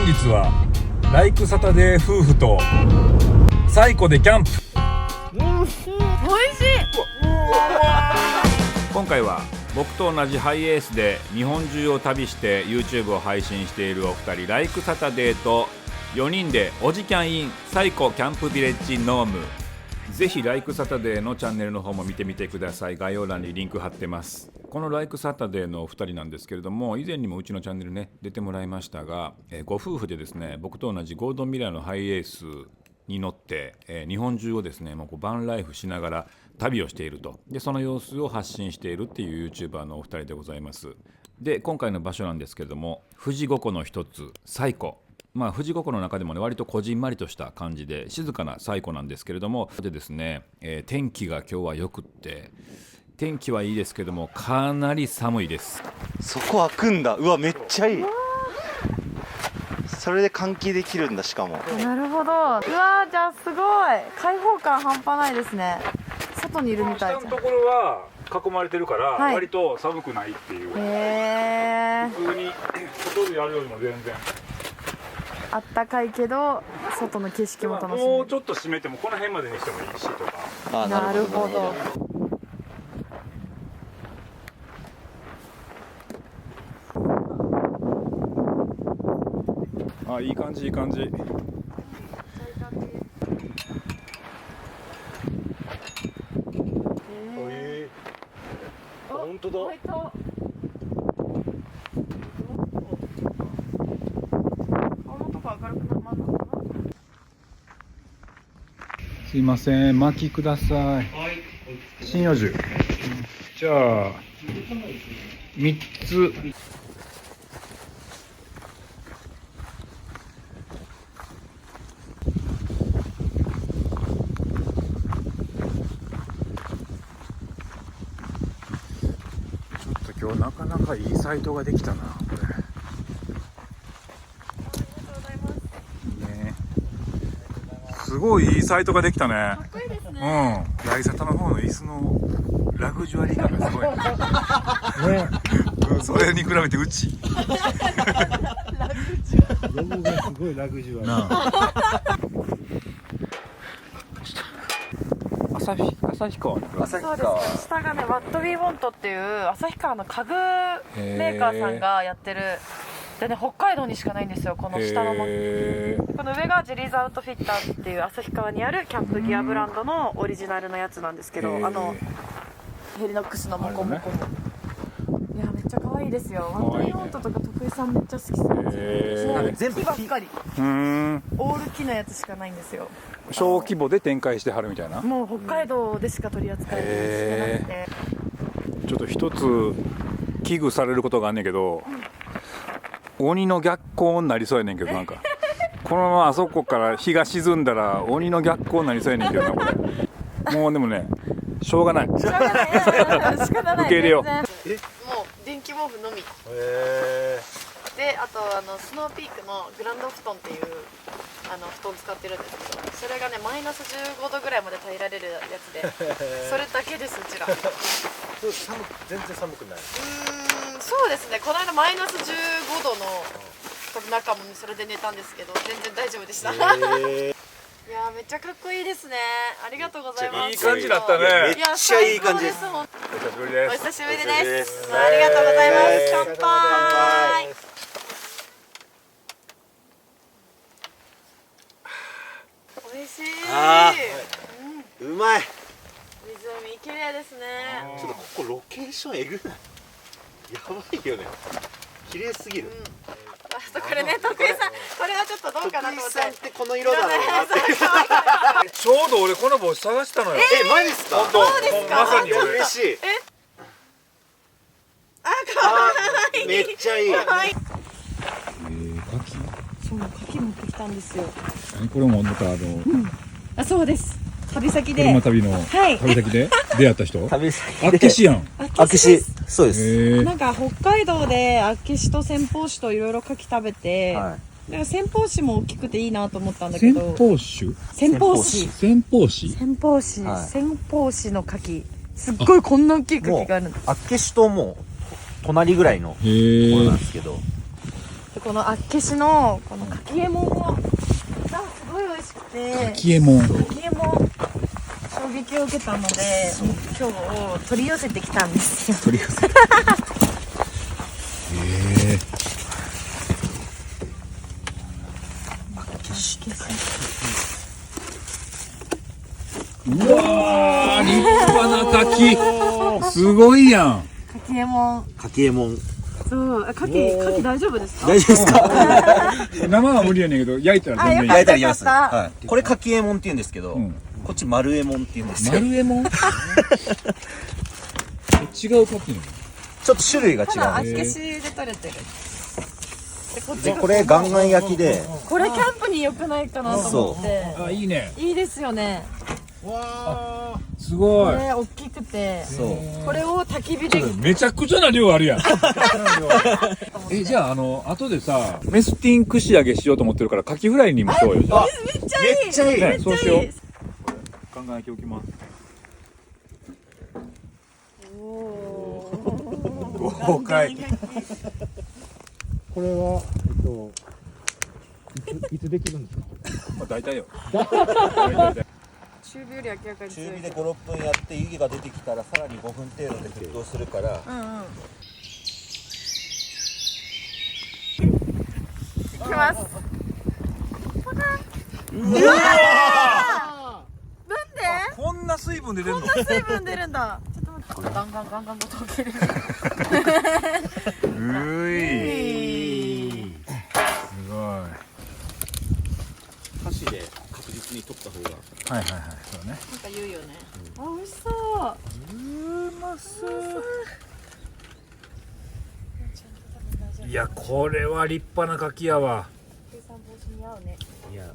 本日はライクサタデー夫婦と最古でキャンプ。美味しい。今回は僕と同じハイエースで日本中を旅して YouTube を配信しているお二人ライクサタデーと4人でおじキャン in 最古キャンプビレッジノーム。ぜひライクサタデーのチャンネルの方も見てみてください。概要欄にリンク貼ってます。このライクサタデーのお二人なんですけれども、以前にもうちのチャンネルね出てもらいましたが、ご夫婦でですね、僕と同じゴールドンミラーのハイエースに乗って、日本中をですねもうバンライフしながら旅をしていると。でその様子を発信しているっていう YouTuber のお二人でございます。で今回の場所なんですけれども、富士五湖の一つ西湖。富士五湖の中でもね割とこじんまりとした感じで静かな西湖なんですけれども、でですね、天気が今日はよくって、天気はいいですけどもかなり寒いです。そこ開くんだ。うわめっちゃいい。それで換気できるんだ。しかもなるほど。うわー、じゃあすごい開放感半端ないですね。外にいるみたいじゃん。下のところは囲まれてるから、はい、割と寒くないっていう。普通に外でやるよりも全然あったかいけど外の景色も楽しめる。もうちょっと閉めてもこの辺までにしてもいいしとか。なるほど。あ、いい感じいい感じ。本当だ。すいません、巻きください。針葉樹。じゃあ3つ。今日なかなかいいサイトができたな、これ。ありがとうございます。ね、すごいいいサイトができたね。かっこいいですね。うん、ライサタの方の椅子のラグジュアリー感がすごいね。うん、それに比べてうちロゴがすごいラグジュアリーなあ。旭川にそうです。下がね、ワットビーウォントっていう旭川の家具メーカーさんがやってる。でね、北海道にしかないんですよ、この下のこの上がジェリーズアウトフィッターっていう旭川にあるキャンプギアブランドのオリジナルのやつなんですけど、ヘリノックスのモコモコも、いやめっちゃ可愛いですよ。ワットビーウォントとか徳井さんめっちゃ好きそうです。全部木ばっかり。オール木のやつしかないんですよ。小規模で展開してはるみたいな。もう北海道でしか取り扱えてなくて、ちょっと一つ危惧されることがあんねんけど、鬼の逆光になりそうやねんけど、なんかこのままあそこから日が沈んだら鬼の逆光になりそうやねんけどな、これ。もうでもね、しょうがない。仕方ない。受け入れよう。もう電気毛布のみ。で、あとスノーピークのグランド布団っていう布団使ってるんですけど、それがねマイナス15度ぐらいまで耐えられるやつで、それだけです。うちら全然寒くない。そうですね。この間マイナス15度の中もそれで寝たんですけど全然大丈夫でした。いやめっちゃかっこいいですね。ありがとうございます。いい感じだったね。めっちゃいい感じです。お久しぶりです。お久しぶりです。ありがとうございます。乾杯。美味しい。うまい。湖綺麗ですね。ちょっとここロケーションえぐない？やばいよね。綺麗すぎる。これね、徳井さん、これはちょっとどうかなと思って。徳井さんってこの色だろうなって。ちょうど俺この帽子探したのよ。マジですか？そうですか？まさに俺。嬉しい。かわいい。めっちゃいい。そう、牡蠣持ってきたんですよ。これもまたあ、そうです。旅先で。車旅の旅先で出会った人。旅先あっけしやん。あけし、そうです。なんか北海道であっけしと仙鳳子といろいろ牡蠣食べて、なんか仙鳳子も大きくていいなと思ったんだけど。仙鳳種？仙鳳子。仙鳳子？仙鳳子、仙鳳子の牡蠣。すっごいこんな大きい牡蠣があるんです。あっけしともう隣ぐらいのところなんですけど、この厚岸のこのかきえもんがすごい美味しくて、キエモン。かきえもん衝撃を受けたので今日取り寄せてきたんですよ。取り寄せ。うわー、立派な柿。すごいやん。かきえもん。かきえもん。そう、かき大丈夫ですか？大丈夫ですか？生は無理やねんけど、焼いたら全然いい。あ、焼いたらいきます。よかったはい。これかきえもんって言うんですけど、んこっち丸えもんって言うんですよ。丸えもん。違う柿なの。ちょっと種類が違ただうんで厚岸で取れてる。でこっちす。でがこれガンガン焼きで、これキャンプに良くないかなと思って。あ、いいね。いいですよね。すごい。これ大きくて、そう。これを焚き火で。めちゃくちゃな量あるやん。じゃあ後でさ、メスティン串揚げしようと思ってるからカキフライにもしようよ。じゃあめっちゃいい。めっちゃいい。ね、そうしよう。ガンガン焼き置きます。豪快。これは、いつできるんですか？まあ大体よ。中火より明らかに強い。中火で5、6分やって湯気が出てきたらさらに5分程度で沸騰するから、うんうん。いきます。うわなんで？こんな水分出てんの？こんな水分出るんだ。ちょっと待って。ガンガンガンガン溶ける。うい。すごい。箸で確実に取った方が。はいはいはい。そうね。なんか言うよね。あ、美味しそう。うまそう。いや、これは立派な柿やわ。計算防止に合うね。いや、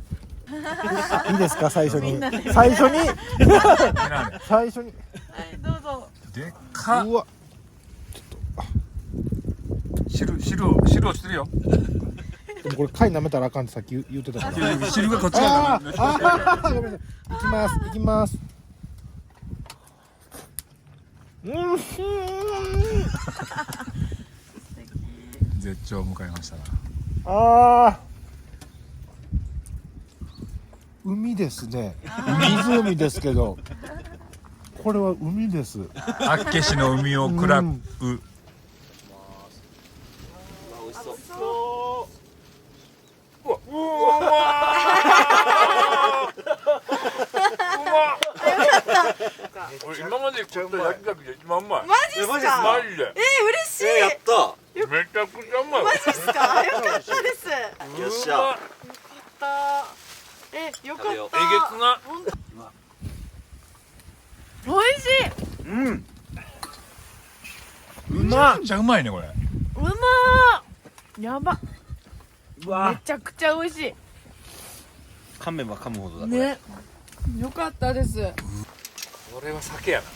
いいですか？最初に。最初に。最初に。はい、どうぞ。でっかっ。うわ。汁落ちてるよ。でもこれ貝舐めたらあかんってさっき言ってたから。汁がこっち側あから。あ、ごめんなさい。行きます。行きます。絶頂を迎えましたな。ああ。海ですね。湖ですけど。これは海です。厚岸の海を喰らう。俺今まで食った焼き牡蠣で一番うまい。マジっすか？マジで。嬉しい。やった。めちゃくちゃうまい。マジっすか？よかったです。よっしゃ。よかった。よかった。えげつな。美味しい。めちゃくちゃうまいねこれ。うまー。やば。めちゃくちゃ美味し噛めば噛むほどだい。これ。ね。よかったです。これは酒やな。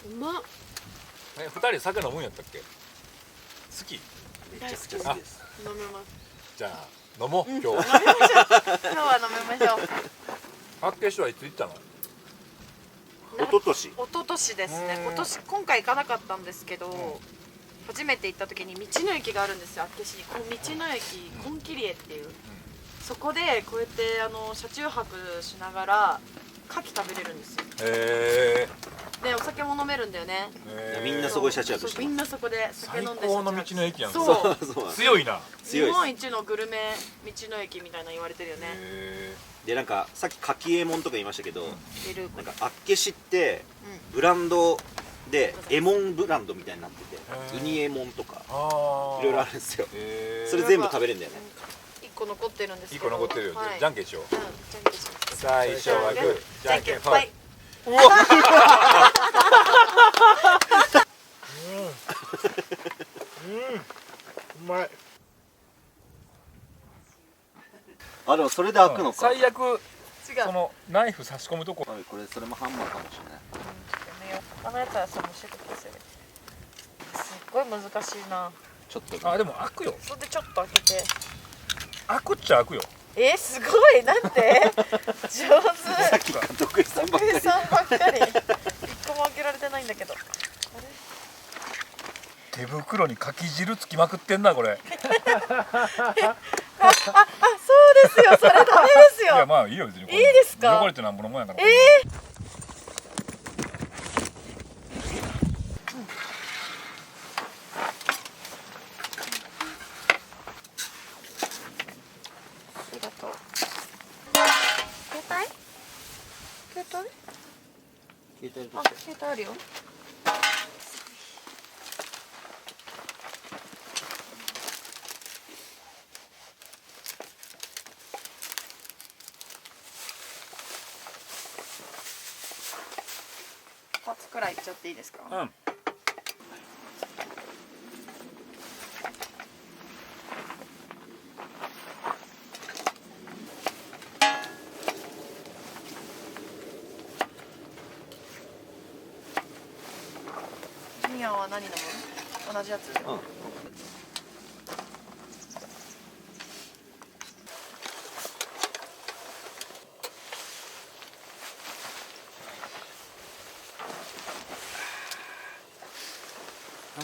うまっ。二人酒飲むんやったっけ？好き？めちゃくちゃ好きです。飲めます。じゃあ飲もう今日は。今日は飲めましょう。厚岸はいつ行ったの？一昨年。一昨年ですね。今回行かなかったんですけど、初めて行った時に道の駅があるんですよ。厚岸に道の駅金切り絵っていう。そこでこうやって車中泊しながら牡蠣食べれるんですよ。へでお酒も飲めるんだよね。え。みんなそこで車中泊してます。そうみんなそこで酒飲んで最高の道の駅やん。そうそう。強いな。強いです。日本一のグルメ道の駅みたいな言われてるよね。へでなんかさっきかきえもんとか言いましたけど、いる。なんか厚岸ってブランドでえもんブランドみたいになってて、ウニえもんとかああ。いろいろあるんですよ。へそれ全部食べれるんだよね。一個残ってるんです一けど。個残ってるよ。はいじゃんけんしよう。じゃんけんします。最初はグー、じゃんけんぽい。うまい。あでもそれで開くのか。最悪違う。そのナイフ差し込むとこ。これそれもハンマーかもしれない。あのやつはさもうシェフですよね。すっごい難しいな。ちょっと。あでも開くよ。それでちょっと開けて。開くっちゃ開くよ。すごいなんて上手。さっきから徳井さんばっかり。さんばっかり。一個も開けられてないんだけど。手袋にかき汁つきまくってんなこれ。そうですよ、それダメですいやよ。まあいいよ別に。いいですか汚れてなんぼのもんやから。ありがとう。携帯？携帯？あ、携帯あるよ。2つくらいいっちゃっていいですか？うん。ミヤは何飲む？同じやつ？うん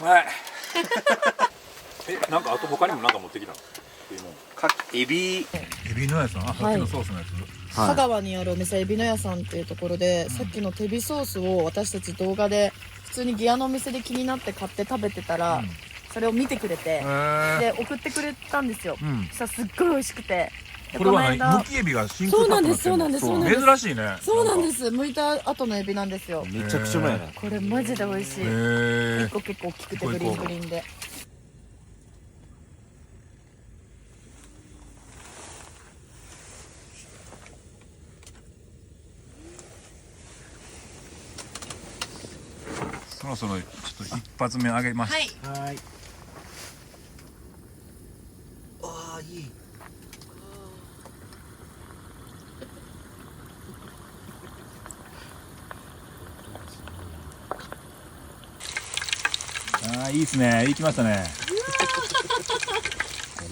うまい。なんかあと他にもなんか持ってきたの？エビエビのやつな。さっきのソースのやつ。香川にあるお店エビの屋さんっていうところで、さっきの手火ソースを私たち動画で普通にギアのお店で気になって買って食べてたら、それを見てくれて、で送ってくれたんですよ。そしたらすっごい美味しくて、でこれはの間むきエビが真空パックになってるの。そうなんですそうなんです珍しいね。そうなんです。剥いた後のエビなんですよ。めちゃくちゃうまいな。これマジで美味しい。へ一個結構大きくてグリーングリーンで。そろそろちょっと一発目あげます。はい。はい。ああ、いい。ああいいですね。いきましたね。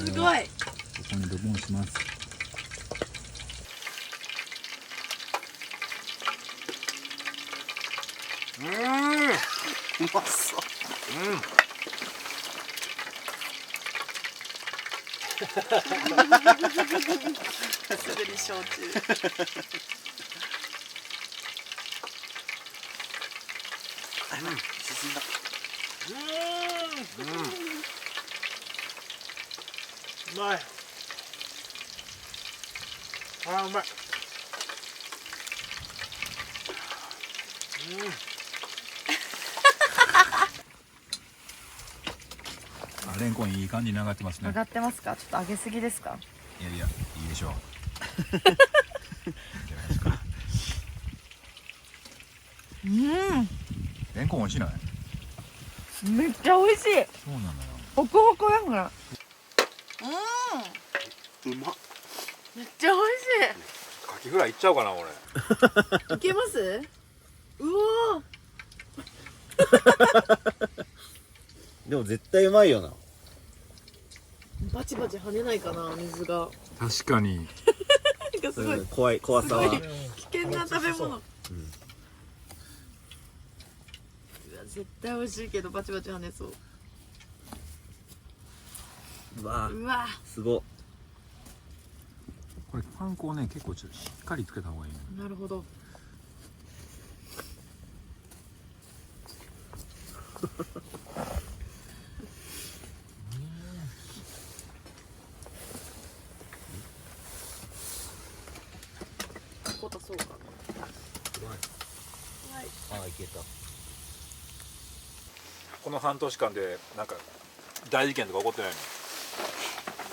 すごい。ここにドボンします。うまそう。すぐに焼酎。進んだ。うまい。あーうまい。あレンコンいい感じに揚がってますね上。がってますか？ちょっと揚げすぎですか？いやいやいいでしょう。いいんじゃないですか。レンコン美味しいない？めっちゃ美味しい。そうなのよ。ホクホクやから。うまっ。めっちゃ美味カキフライいっちゃおうかな俺。しい。いけます？うおー。でも絶対うまいよな。バチバチ跳ねないかな、水が。確かに。なんかすごい怖さは。危険な食べ物。うわ絶対美味しいけどバチバチ跳ねそう。うわうわすごっ。これパン粉をね結構ちょっとしっかりつけた方がいいね。なるほど。ことそうかな。あ、いけた。この半年間でなんか大事件とか起こってないの？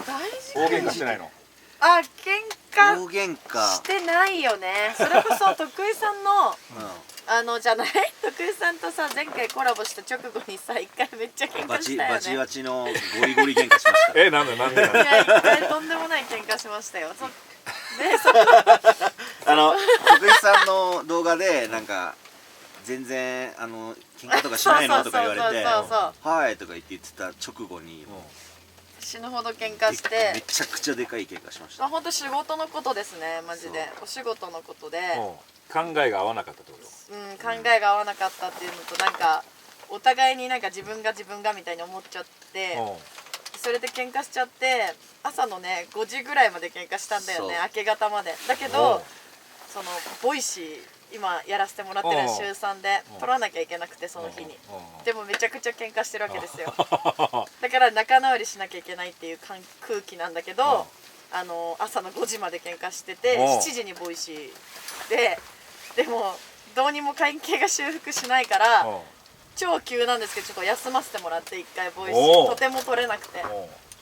大大事喧嘩してないの？あ、喧嘩大喧嘩。してないよね。それこそ徳井さんのじゃない徳井さんとさ前回コラボした直後にさ一回めっちゃ喧嘩したよね。バチバチのゴリゴリ喧嘩しました。なんでなんでいや一回とんでもない喧嘩しましたよ。徳井さんの動画でなんか全然喧嘩とかしないのとか言われてはいとか言ってた直後に死ぬほど喧嘩しめて、ちゃくちゃでかい喧嘩しました。まあ本当仕事のことですね、マジで。お仕事のことで、考えが合わなかったってこと？考えが合わなかったっていうのと、なんかお互いになんか自分がみたいに思っちゃってそれで喧嘩しちゃって朝のね5時ぐらいまで喧嘩したんだよね、明け方まで。だけどそのボイシー今やらせてもらってる週3で撮らなきゃいけなくてその日にでもめちゃくちゃ喧嘩してるわけですよ。だから仲直りしなきゃいけないっていう空気なんだけど朝の5時まで喧嘩してて7時にボイシーでもどうにも関係が修復しないから超急なんですけどちょっと休ませてもらって一回ボイシーとても取れなくて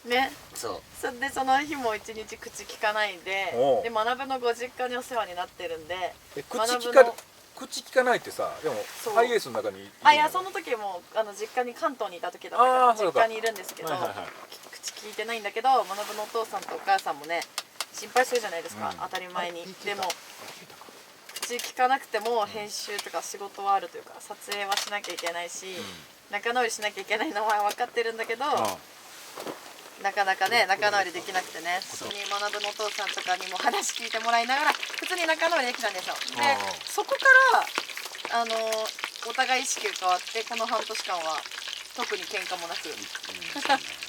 ね。それでその日も一日口聞かないで学のご実家にお世話になってるんで口聞かないってさでもハイエースの中にいやその時も実家に関東にいた時だったから実家にいるんですけど口聞いてないんだけど学のお父さんとお母さんもね心配するじゃないですか、当たり前に。でも口聞かなくても編集とか仕事はあるというか撮影はしなきゃいけないし、仲直りしなきゃいけないのは分かってるんだけど、なかなかね仲直りできなくてね、学のお父さんとかにも話聞いてもらいながら普通に仲直りできたんですよ。でそこからお互い意識が変わってこの半年間は特に喧嘩もなく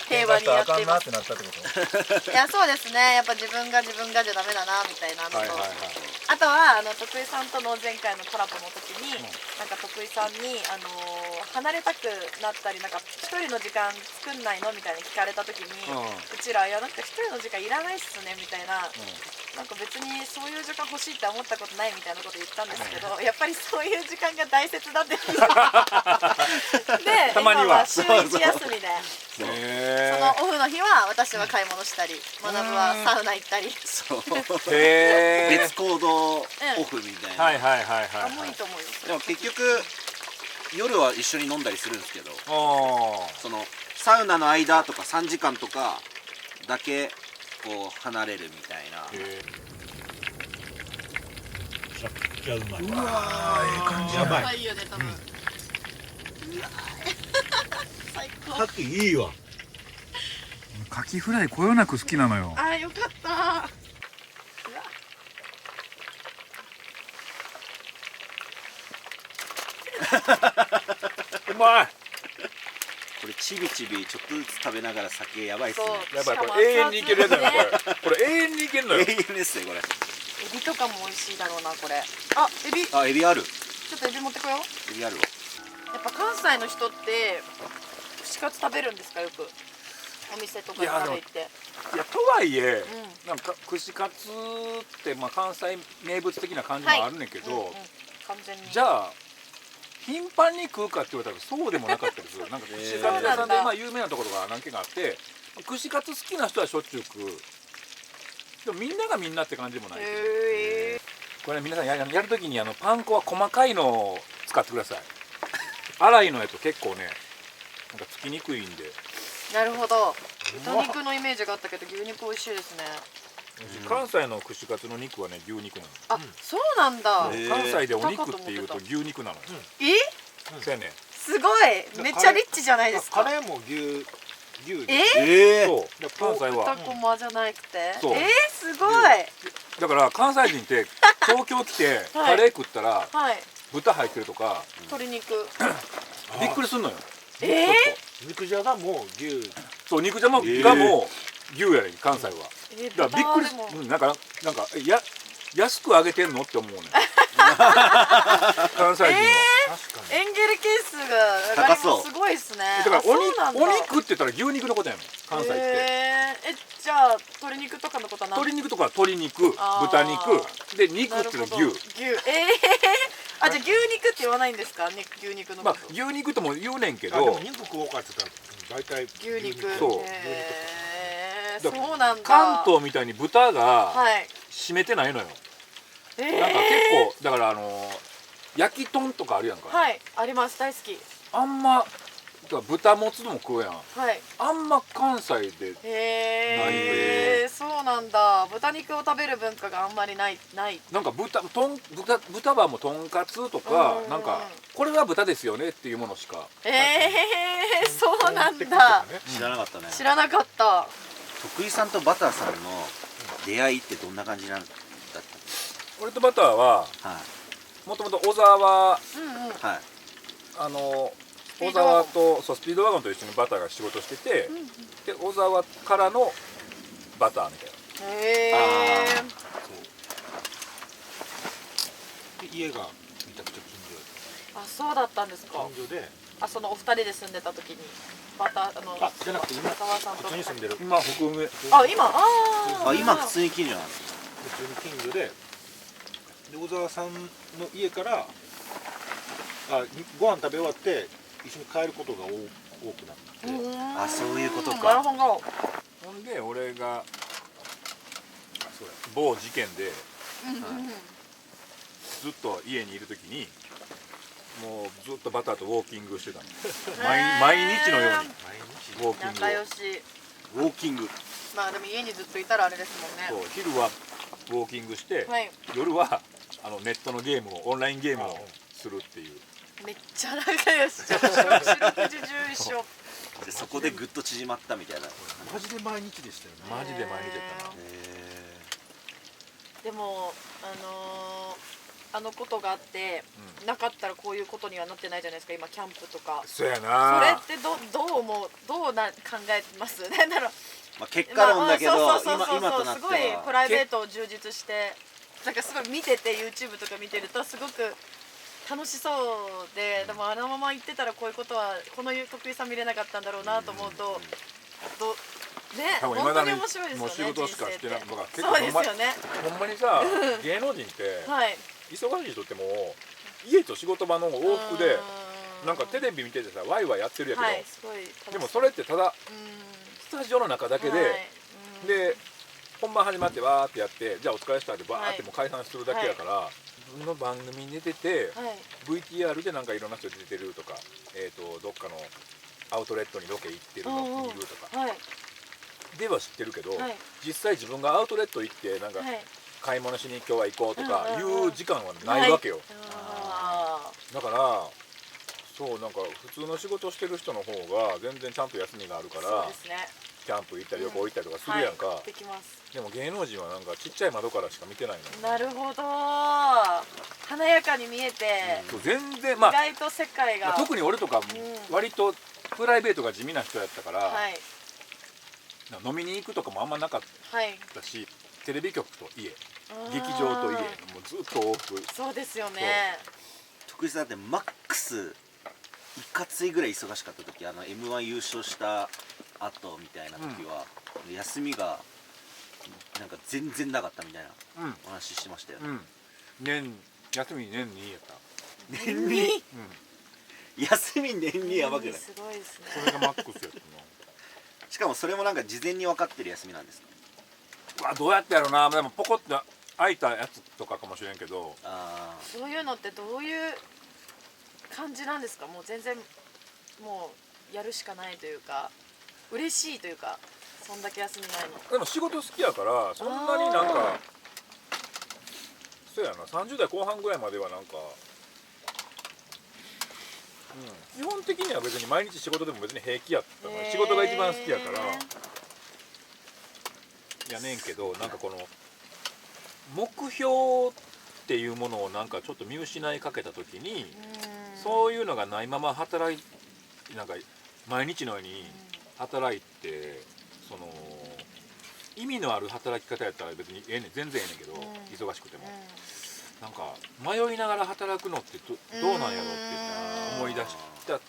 平和にやっています。いやそうですね、やっぱ自分がじゃダメだなみたいなのと、あとは徳井さんとの前回のコラボの時になんか徳井さんに離れたくなったりなんか一人の時間作んないのみたいに聞かれた時に、うちらいやなんか一人の時間いらないっすねみたいな、なんか別にそういう時間欲しいって思ったことないみたいなこと言ったんですけど、やっぱりそういう時間が大切だってでたまには今は週1休みでそのオフの日は私は買い物したり学はサウナ行ったりそうへー別行動オフみたいな、はいはいはいあはいもういいと思うよ。でも結局夜は一緒に飲んだりするんですけど、あそのサウナの間とか3時間とかだけこう離れるみたいな。めちゃくちゃうまい。うわーええ感じやばい。いいよね多分。うわ最高。さっきいいわ。カキフライこよなく好きなのよ。あよかった。うまい。これちびちびちょっとずつ食べながら酒やばいっすね。そうやばいこれ永遠にいけるやつだなこれ。これ永遠にいけるのよ。永遠ですねこれ。エビとかも美味しいだろうなこれ。エビちょあ、エビある。っとエビ持ってこよう。エビあるわ。やっぱ関西の人って串カツ食べるんですかよくお店とかに食べ行って。いやとはいえ、なんか串カツってまあ関西名物的な感じもあるねんけど、完全に。じゃあ頻繁に食うかって言われたらそうでもなかったりする。なんか串カツ屋さんでまあ有名なところが何軒かあって、串カツ好きな人はしょっちゅう食う。でもみんながみんなって感じでもない。これ皆さんやるときにパン粉は細かいのを使ってください。粗いのやと結構ねなんかつきにくいんで。なるほど。豚肉のイメージがあったけど牛肉美味しいですね。関西の串カツの肉はね牛肉なの。あ、そうなんだ。関西でお肉っていうと牛肉なのよ。そうやね。すごいめっちゃリッチじゃないですか。カレーも牛そう関西は豚こまじゃなくて。そうすごい。だから関西人って東京来てカレー食ったらはい。豚入ってるとか鶏肉。びっくりすんのよ。肉じゃがもう牛。そう肉じゃがも牛やねん関西は。だからびっくりする。なんか安く上げてんのって思うねん。関西人は。エンゲル係数が高そうすごいですね。だからそうなんだお肉って言ったら牛肉のことやの関西って。じゃあ鶏肉とかのことは何？鶏肉とか鶏肉、豚肉で肉っていうのは牛。あ、じゃあ牛肉って言わないんですか？牛肉のこと。まあ牛肉とも言うねんけでもど、肉食おうかって言ったら大体牛肉。そうそうなんだ。関東みたいに豚がはい。締めてないのよ。なんなんか結構だから焼き豚とかあるやんか。はい、あります大好き。あんま豚もつのも食うやん。はい。あんま関西でそうなんだ。豚肉を食べる文化があんまりない。なんか豚はもうとんかつとかなんかこれは豚ですよねっていうものしか。そうなんだ。知らなかったね。知らなかった。徳井さんとバターさんの出会いってどんな感じなんだったんです俺とバターはか？もともと小沢ははい。小沢とそうスピードワゴンと一緒にバターが仕事してて、で小沢からのバターみたいな。へえ。で家がめちゃくちゃ近あ、そうだったんですか。所近所であ、そのお二人で住んでた時にバターじゃなくて今小沢さんと普通に住んでる今北梅あ、今あ、今普通に近所なんですか。普通に近所で小沢さんの家からご飯食べ終わって一緒に帰ることが多くなってあ、そういうことなるか。ほど。ほんで俺が某事件でずっと家にいる時にもうずっとバターとウォーキングしてたの。毎日のようにウォーキングを。仲良し。ウォーキング。まあでも家にずっといたらあれですもんね。そう昼はウォーキングして、はい。夜はネットのゲームをオンラインゲームをするっていう。めっちゃ仲良しじゃん。四六時中一緒。でそこでぐっと縮まったみたいな。マジで毎日でしたよね。マジで毎日やったな。でもあのことがあって、なかったらこういうことにはなってないじゃないですか。今キャンプとか。そうやそれな。ってどう思う考えてます？なんだろう。まあ結果論だけど、そう今となってすごいプはライベートを充実してなんかすごい見てて YouTube とか見てるとすごく楽しそうで、でもあのまま行ってたらこういうことはこの徳井さん見れなかったんだろうなと思うと、ね、多分本当に未だに面白いですよね。もう仕事しかしてない人生ってのが結そうで構すよね。ほんまにさ芸能人ってはい。忙しい人ってもう家と仕事場の往復でなんかテレビ見ててさワイワイやってるやけど、はい、すごい楽しい。でもそれってただうんスタジオの中だけで、はいで本番始まってわーってやってじゃあお疲れしたってバーってもう解散するだけやから、自分の番組に出てて、はい VTR でなんかいろんな人出てるとか、どっかのアウトレットにロケ行ってるのを見るとかはいでは知ってるけど、はい実際自分がアウトレット行ってなんかはい。買い物しに今日は行こうとかうんうんうんいう時間はないわけよ、あだからそうなんか普通の仕事してる人の方が全然ちゃんと休みがあるかー、そうらですね。キャンプ行ったり旅行行ったりとかするやんか、はい、できます。でも芸能人はなんかちっちゃい窓からしか見てないの、なるほど。華やかに見えて、そう全然まあ意外と世界が、特に俺とかうん割とプライベートが地味な人やったから、はい飲みに行くとかもあんまなかっはい。たしテレビ局と家あー劇場と家もうずっと往復そうですよね。徳井さんってマックスいかついぐらい忙しかった時、M1 優勝した後みたいな時は、休みがなんか全然なかったみたいなうんお話ししてましたよね。うん休み年にやった年に休み年にやばくない？すごいですね。それがマックスやったしかもそれもなんか事前に分かってる休みなんですか？な。うわどうやってやろうな。でもポコって開いたやつとかかもしれんけど、あそういうのってどういう感じなんですか？もう全然もうやるしかないというか、嬉しいというか、そんだけ休みないの。でも仕事好きやからそんなになんかそうやな30代後半ぐらいまではなんか、基本的には別に毎日仕事でも別に平気やったの、仕事が一番好きやからやねんけど、なんかこの目標っていうものをなんかちょっと見失いかけた時に、そういうのがないまま働いなんか毎日のように働いて、その意味のある働き方やったら別にええねん全然ええねんけど、忙しくても、なんか迷いながら働くのってどうなんやろって思い出した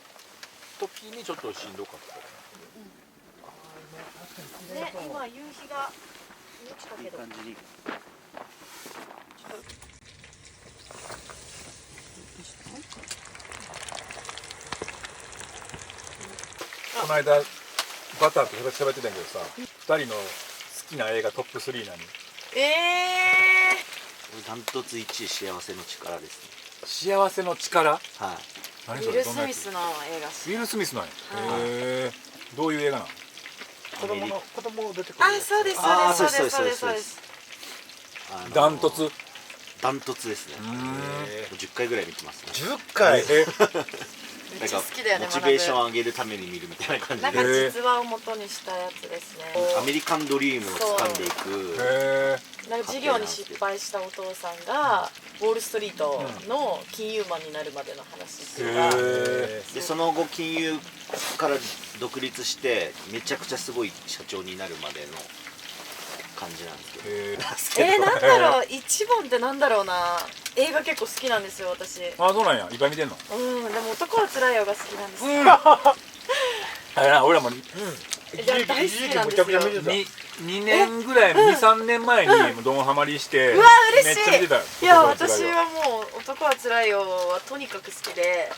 時にちょっとしんどかった。ね、今夕日が落ちたあ、いけど。い感じに。この間バターと喋ってたんやけどさ、2人の好きな映画トップ3何？ダントツ1位幸せの力ですね。幸せの力？はい。何ウィル・それどんなやつ？スミスの映画。ウィル・スミスなんや。はいへえ。どういう映画なの？子供出てくるあ、そうですあーそうですそうですそうでそうですす。ダントツ？ダントツですね。もう10回ぐらい見てますね。 10回めっちゃ好きだよね。モチベーション上げるために見るみたいな感じなんかで、実話を元にしたやつですね。アメリカンドリームを掴んでいく。へえ。なんか事業に失敗したお父さんがウォールストリートの金融マンになるまでの話っていうか、でその後金融から独立してめちゃくちゃすごい社長になるまでの感じなんですけど、なんだろう、一番ってなんだろうな。映画結構好きなんですよ私。あ、そうなんや、いっぱい見てんの。でも男はつらいよが好きなんですよ。俺らもじゃあ大好きなんですよ。2年ぐらい23年前にドンハマりしてうわ嬉しい。めっちゃ見てたよ。いや私はもう男はつらいよはとにかく好きで、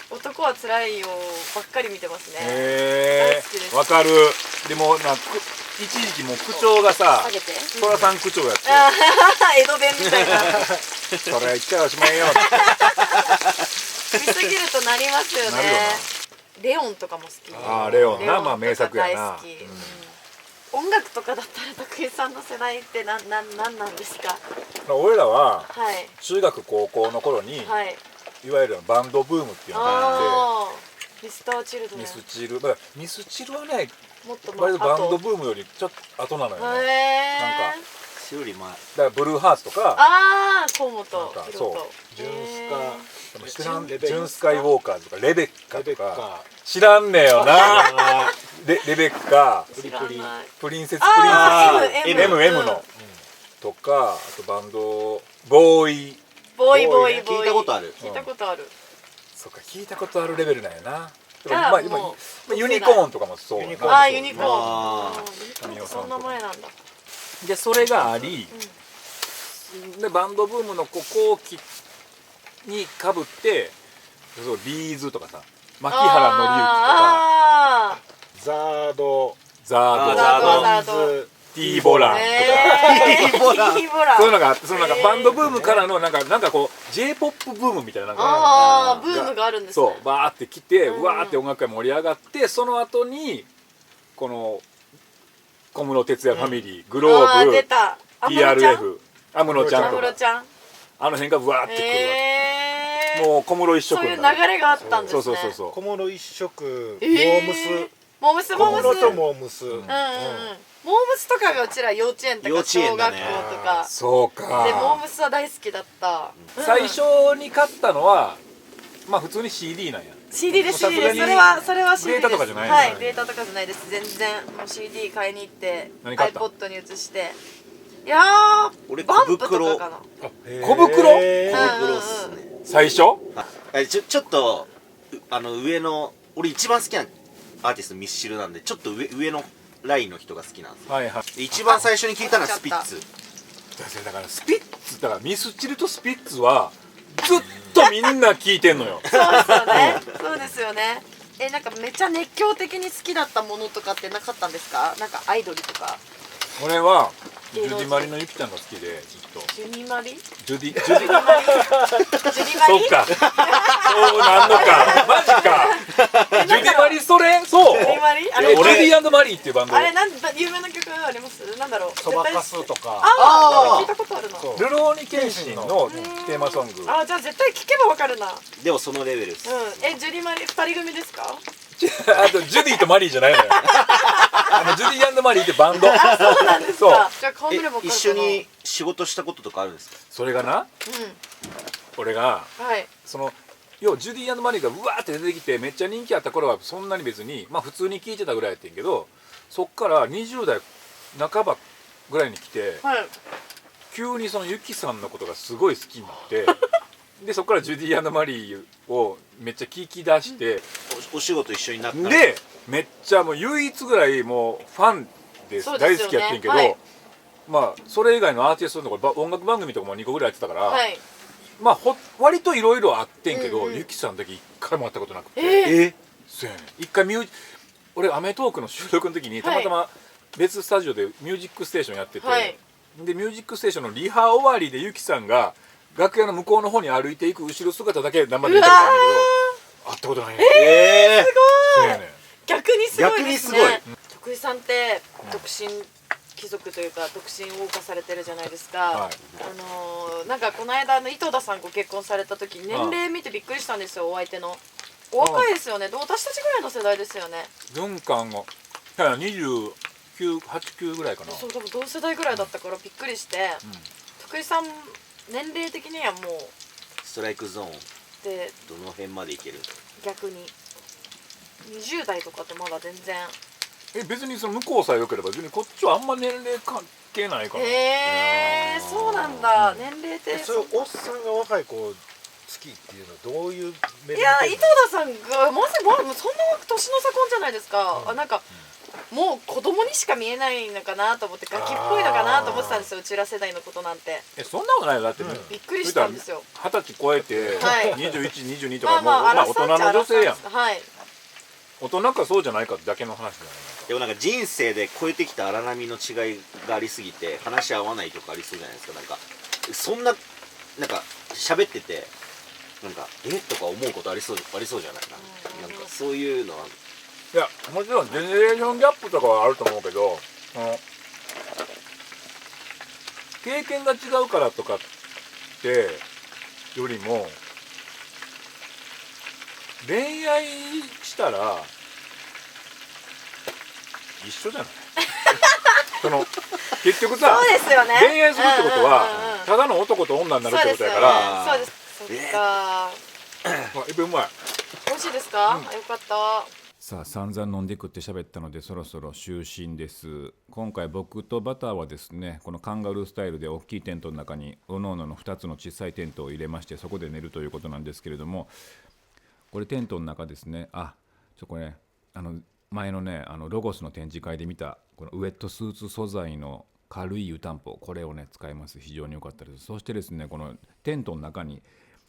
男はつらいよばっかり見てますね。大好きです。わかる。でも一時期もう口調がさ、下げてトラさん口調やって、江戸弁みたいな。それ言っちゃおしまいよ。見すぎるとなりますよね。なるよな。レオンとかも好き。レオンな、とかまあ名作やな。大好き。音楽とかだったら徳井さんの世代ってなんですか。俺らははい中学高校の頃に、はい。いわゆるバンドブームっていうのがあっミスターチルドて、レン。ミスチル、まあミスチルはね、もっと割とバンドブームよりちょっと後なのよね。なんかそれより前だからブルーハーツとか、河本なんかヒロそうト。ジュンスカでも知らんレベッカジュンスカイウォーカーとかレベッカレベッとかカ知らんねよな。レベッカ、知らない。プリンセスあープリンセス MM のとか、あとバンドボーイ、ボーイ聞いたことある。聞いたことある。そっか、聞いたことあるレベルなんやな。でもあーまあ今もユニコーンとかもそうやな。ユニコーンユニコーン。あユニコーンってそんな前なんだ。でそれがあり、でバンドブームの後期にかぶって、そうビーズとかさ、牧原紀之とか、ザードザード、ザードバンズ T ボランとか、ヒーボラ。そういうのがあって、そのなんかバンドブームからのなんかこう J-POP ブームみたいな、なんかああ、ブームがあるんですね。そうバーって来て、うわーって音楽界盛り上がって、その後にこの小室哲哉ファミリー、グロあー出ーブ、た。 TRF、安室ちゃん安とか、室ちゃん。あの辺がうわーってくるわけ。もう小室一色そういう流になる。れがあったんですね。そう小室一色、えーモームスモームス。小室とモームス、モームスとかがうちら幼稚園と幼か稚園だね小学校とか。そうか。でモームスは大好きだった。最初に買ったのはまあ普通に CD なんや。 CD です。 CD です。さすがにそれは CD です。データとかじゃないのはい、データとかじゃないです。全然もう CD 買いに行って何買った iPod に移して。いや俺バンプと小袋かかな。小袋へー小袋っすね。最初？ちょっと上の俺一番好きなアーティストミスチルなんで、ちょっと上のラインの人が好きなんですよ。はいはい。で一番最初に聞いたのはスピッツ。だからスピッツだからミスチルとスピッツはずっとみんな聞いてんのよ。そうですよね。そうですよね。なんかめっちゃ熱狂的に好きだったものとかってなかったんですか？なんかアイドルとか。俺はジュディマリのゆきちゃんが好きでずっと。ジュニマリ？ジュディジュニマリ？そっか。そうなんのか。マジか。ジュディマリそれそう。ジュニマリ？ジュディ&マリーっていうバンド。あれ有名な曲あります？なんだろう。そばかすとかああ、聞いたことあるな。そうルローニケンシンのテーマソング。あ、じゃあ絶対聞けばわかるな。でもそのレベルです。ジュニマリ二人組ですか？あとジュディとマリーじゃないのよ。ジュディ&マリーってバンド。そうなんですそうか。じゃあ顔見ればわかるかな。一緒に仕事したこととかあるんですか？それがな、俺がはい。その要はジュディ&マリーがうわーって出てきてめっちゃ人気あった頃はそんなに別にまあ普通に聴いてたぐらいやってんけど、そっから20代半ばぐらいに来てはい。急にそのユキさんのことがすごい好きになってでそっからジュディ&マリーをめっちゃ聴き出してお仕事一緒になったらでめっちゃもう唯一ぐらいもうファンです大そうですよね好きやってんけど、はいまあそれ以外のアーティストのとこ音楽番組とかも2個ぐらいやってたから、はい。まあ割といろいろあってんけど、うんうんユキさんだけ一回も会ったことなくて、えそうやねん一回俺『アメトーーク』の収録の時にたまたま別スタジオで「ミュージックステーション」やってて、はいで「ミュージックステーション」のリハ終わりでユキさんが楽屋の向こうの方に歩いていく後ろ姿だけ生で見たことあるんだけど会ったことないねん。そうやねん逆にすごいですね。逆にす徳井さんって独身貴族というか独身謳歌されてるじゃないですか。はいなんかこの間井戸田さんご結婚された時年齢見てびっくりしたんですよ、お相手の。お若いですよね。でも私たちぐらいの世代ですよね。文館が29、8、9ぐらいかな。そう多分同世代ぐらいだったからびっくりして、徳井さん年齢的にはもうストライクゾーンでどの辺までいける？逆に20代とかってまだ全然。別にその向こうさえ良ければ別にこっちはあんま年齢関係ないからそうなんだ、年齢って。それおっさんが若い子好きっていうのはどういう目でいや井戸田さんがまずもうそんな年の差婚じゃないですか、なんかもう子供にしか見えないのかなと思って、ガキっぽいのかなと思ってたんですよ、うちら世代のことなんて。そんなことないよだってね、びっくりしたんですよ。20歳超えて、はい21、22とかもう、まあ大人の女性やん。はい。大人かそうじゃないかだけの話だよね。でもなんか人生で超えてきた荒波の違いがありすぎて話し合わないとかありそうじゃないですか。なんかそんななんか喋っててなんかとか思うことありそうじゃないなんかそういうのは。いやもちろんジェネレーションギャップとかはあると思うけど、経験が違うからとかってよりも恋愛したら一緒じゃないその結局さ、そうですよね。恋愛するってことはただの男と女になるってことやからそうですよね。そうです。そっか。エビうまい。美味しいですか？よかった。さあ散々飲んでくって喋ったのでそろそろ就寝です。今回僕とバターはですねこのカンガルースタイルで大きいテントの中に各々の2つの小さいテントを入れましてそこで寝るということなんですけれども、これテントの中ですね、これ前のねロゴスの展示会で見たこのウェットスーツ素材の軽い湯たんぽ、これをね使います。非常に良かったです。そしてですねこのテントの中に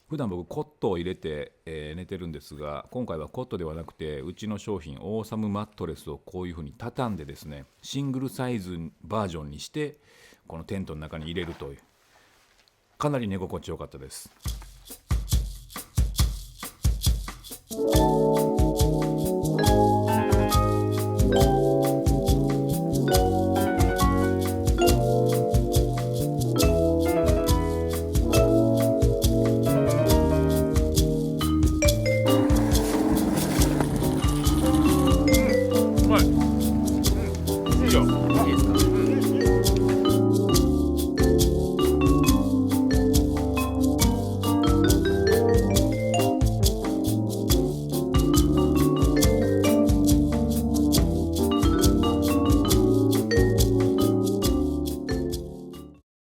普段僕コットを入れて、寝てるんですが、今回はコットではなくてうちの商品オーサムマットレスをこういう風に畳んでですねシングルサイズバージョンにしてこのテントの中に入れるという、かなり寝心地よかったです。